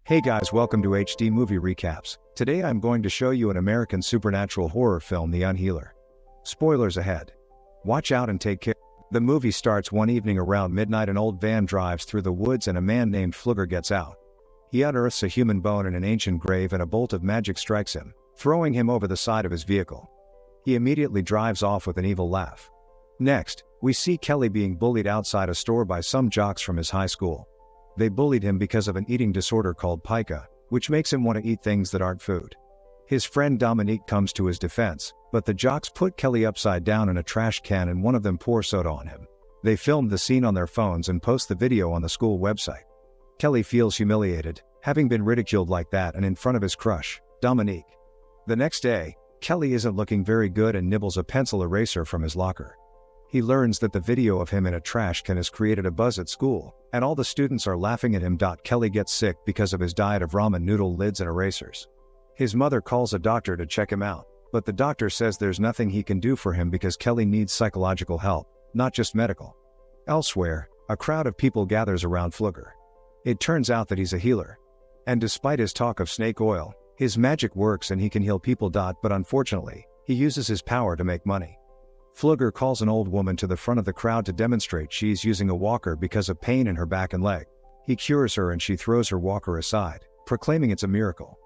Hey guys, welcome to HD Movie Recaps. Today I'm going to show you an American supernatural horror film, The Unhealer. Spoilers ahead. Watch out and take care. The movie starts one evening around midnight. An old van drives through the woods and a man named Flugger gets out. He unearths a human bone in an ancient grave and a bolt of magic strikes him, throwing him over the side of his vehicle. He immediately drives off with an evil laugh. Next, we see Kelly being bullied outside a store by some jocks from his high school. They bullied him because of an eating disorder called pica, which makes him want to eat things that aren't food. His friend Dominique comes to his defense, but the jocks put Kelly upside down in a trash can and one of them pours soda on him. They filmed the scene on their phones and post the video on the school website. Kelly feels humiliated, having been ridiculed like that and in front of his crush, Dominique. The next day, Kelly isn't looking very good and nibbles a pencil eraser from his locker. He learns that the video of him in a trash can has created a buzz at school, and all the students are laughing at him. Kelly gets sick because of his diet of ramen noodle lids and erasers. His mother calls a doctor to check him out, but the doctor says there's nothing he can do for him because Kelly needs psychological help, not just medical. Elsewhere, a crowd of people gathers around Flugger. It turns out that he's a healer. And despite his talk of snake oil, his magic works and he can heal people. But unfortunately, he uses his power to make money. Flugger calls an old woman to the front of the crowd to demonstrate she's using a walker because of pain in her back and leg. He cures her and she throws her walker aside, proclaiming it's a miracle.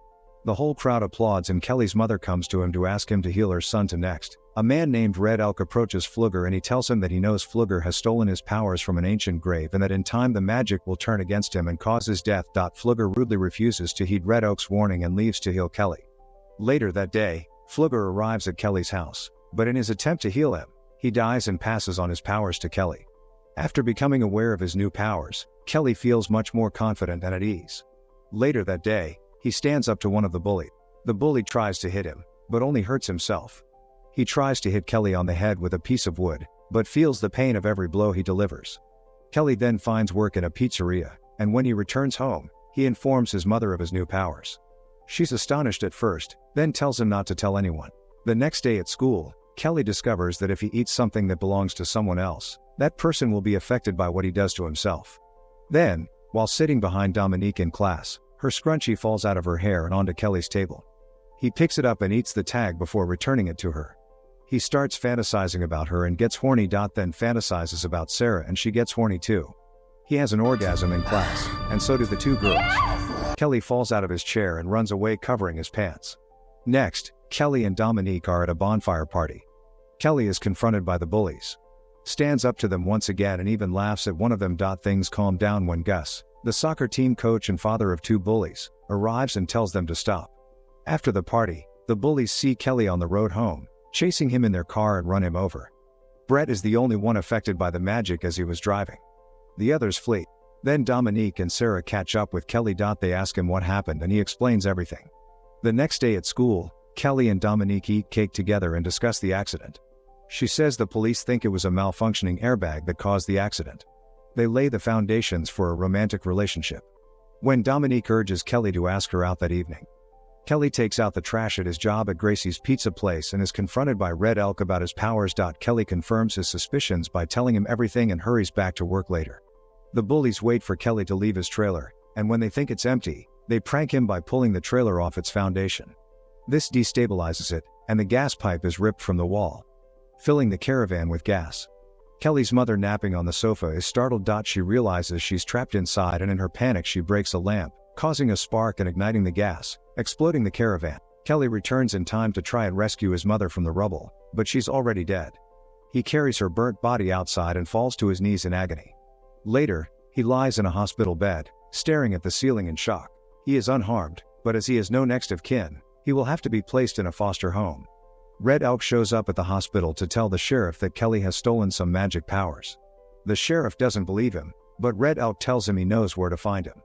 The whole crowd applauds and Kelly's mother comes to him to ask him to heal her son. Next, a man named Red Elk approaches Flugger and he tells him that he knows Flugger has stolen his powers from an ancient grave and that in time the magic will turn against him and cause his death. Flugger rudely refuses to heed Red Elk's warning and leaves to heal Kelly. Later that day, Flugger arrives at Kelly's house, but in his attempt to heal him, he dies and passes on his powers to Kelly. After becoming aware of his new powers, Kelly feels much more confident and at ease. Later that day, he stands up to one of the bullies. The bully tries to hit him, but only hurts himself. He tries to hit Kelly on the head with a piece of wood, but feels the pain of every blow he delivers. Kelly then finds work in a pizzeria, and when he returns home, he informs his mother of his new powers. She's astonished at first, then tells him not to tell anyone. The next day at school, Kelly discovers that if he eats something that belongs to someone else, that person will be affected by what he does to himself. Then, while sitting behind Dominique in class, her scrunchie falls out of her hair and onto Kelly's table. He picks it up and eats the tag before returning it to her. He starts fantasizing about her and gets horny. Then fantasizes about Sarah and she gets horny too. He has an orgasm in class, and so do the two girls. Kelly falls out of his chair and runs away covering his pants. Next, Kelly and Dominique are at a bonfire party. Kelly is confronted by the bullies. Stands up to them once again and even laughs at one of them. Things calm down when Gus, the soccer team coach and father of two bullies, arrives and tells them to stop. After the party, the bullies see Kelly on the road home, chasing him in their car and run him over. Brett is the only one affected by the magic as he was driving. The others flee. Then Dominique and Sarah catch up with Kelly. They ask him what happened and he explains everything. The next day at school, Kelly and Dominique eat cake together and discuss the accident. She says the police think it was a malfunctioning airbag that caused the accident. They lay the foundations for a romantic relationship. When Dominique urges Kelly to ask her out that evening, Kelly takes out the trash at his job at Gracie's Pizza Place and is confronted by Red Elk about his powers. Kelly confirms his suspicions by telling him everything and hurries back to work later. The bullies wait for Kelly to leave his trailer, and when they think it's empty, they prank him by pulling the trailer off its foundation. This destabilizes it, and the gas pipe is ripped from the wall, filling the caravan with gas. Kelly's mother, napping on the sofa, is startled. She realizes she's trapped inside and in her panic she breaks a lamp, causing a spark and igniting the gas, exploding the caravan. Kelly returns in time to try and rescue his mother from the rubble, but she's already dead. He carries her burnt body outside and falls to his knees in agony. Later, he lies in a hospital bed, staring at the ceiling in shock. He is unharmed, but as he has no next of kin, he will have to be placed in a foster home. Red Elk shows up at the hospital to tell the sheriff that Kelly has stolen some magic powers. The sheriff doesn't believe him, but Red Elk tells him he knows where to find him.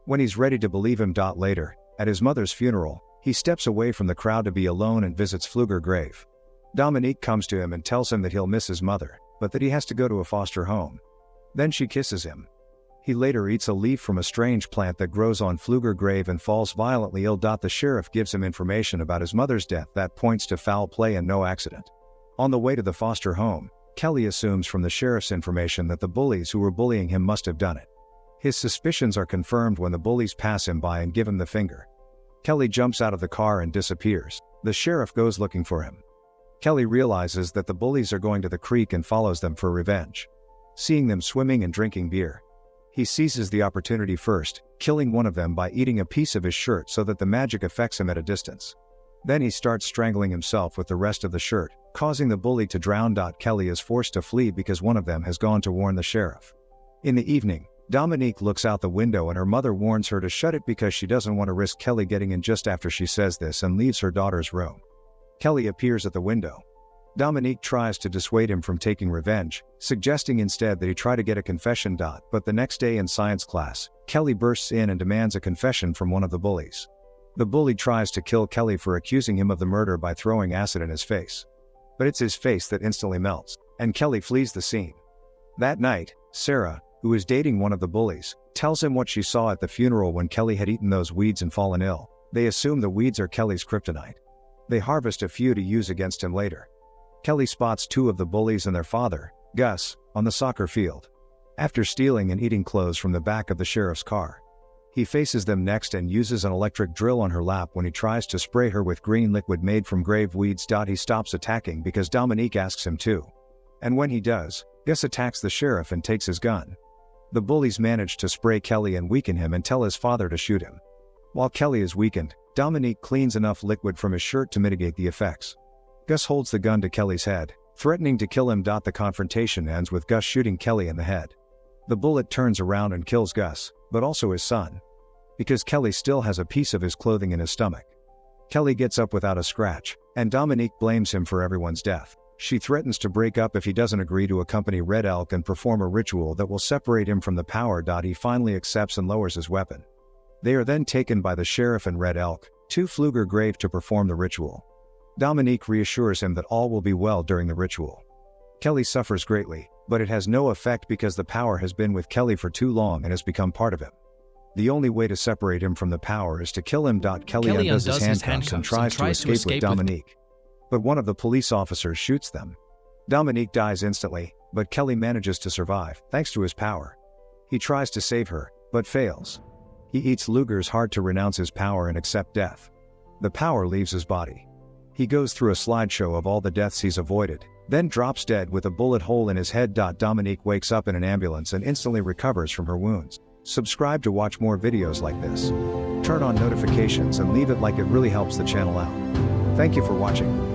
When he's ready to believe him, later, at his mother's funeral, he steps away from the crowd to be alone and visits Flugger's grave. Dominique comes to him and tells him that he'll miss his mother, but that he has to go to a foster home. Then she kisses him. He later eats a leaf from a strange plant that grows on Flugger's grave and falls violently ill. The sheriff gives him information about his mother's death that points to foul play and no accident. On the way to the foster home, Kelly assumes from the sheriff's information that the bullies who were bullying him must have done it. His suspicions are confirmed when the bullies pass him by and give him the finger. Kelly jumps out of the car and disappears. The sheriff goes looking for him. Kelly realizes that the bullies are going to the creek and follows them for revenge. Seeing them swimming and drinking beer, he seizes the opportunity first, killing one of them by eating a piece of his shirt so that the magic affects him at a distance. Then he starts strangling himself with the rest of the shirt, causing the bully to drown. Kelly is forced to flee because one of them has gone to warn the sheriff. In the evening, Dominique looks out the window and her mother warns her to shut it because she doesn't want to risk Kelly getting in. Just after she says this and leaves her daughter's room, Kelly appears at the window. Dominique tries to dissuade him from taking revenge, suggesting instead that he try to get a confession. But the next day in science class, Kelly bursts in and demands a confession from one of the bullies. The bully tries to kill Kelly for accusing him of the murder by throwing acid in his face. But it's his face that instantly melts, and Kelly flees the scene. That night, Sarah, who is dating one of the bullies, tells him what she saw at the funeral when Kelly had eaten those weeds and fallen ill. They assume the weeds are Kelly's kryptonite. They harvest a few to use against him later. Kelly spots two of the bullies and their father, Gus, on the soccer field. After stealing and eating clothes from the back of the sheriff's car, he faces them next and uses an electric drill on her lap when he tries to spray her with green liquid made from grave weeds. He stops attacking because Dominique asks him to. And when he does, Gus attacks the sheriff and takes his gun. The bullies manage to spray Kelly and weaken him and tell his father to shoot him. While Kelly is weakened, Dominique cleans enough liquid from his shirt to mitigate the effects. Gus holds the gun to Kelly's head, threatening to kill him. The confrontation ends with Gus shooting Kelly in the head. The bullet turns around and kills Gus, but also his son, because Kelly still has a piece of his clothing in his stomach. Kelly gets up without a scratch, and Dominique blames him for everyone's death. She threatens to break up if he doesn't agree to accompany Red Elk and perform a ritual that will separate him from the power. He finally accepts and lowers his weapon. They are then taken by the sheriff and Red Elk to Pfluger Grave to perform the ritual. Dominique reassures him that all will be well during the ritual. Kelly suffers greatly, but it has no effect because the power has been with Kelly for too long and has become part of him. The only way to separate him from the power is to kill him. Kelly undoes his handcuffs and tries to escape with Dominique. But one of the police officers shoots them. Dominique dies instantly, but Kelly manages to survive, thanks to his power. He tries to save her, but fails. He eats Luger's heart to renounce his power and accept death. The power leaves his body. He goes through a slideshow of all the deaths he's avoided, then drops dead with a bullet hole in his head. Dominique wakes up in an ambulance and instantly recovers from her wounds. Subscribe to watch more videos like this. Turn on notifications and leave it like, it really helps the channel out. Thank you for watching.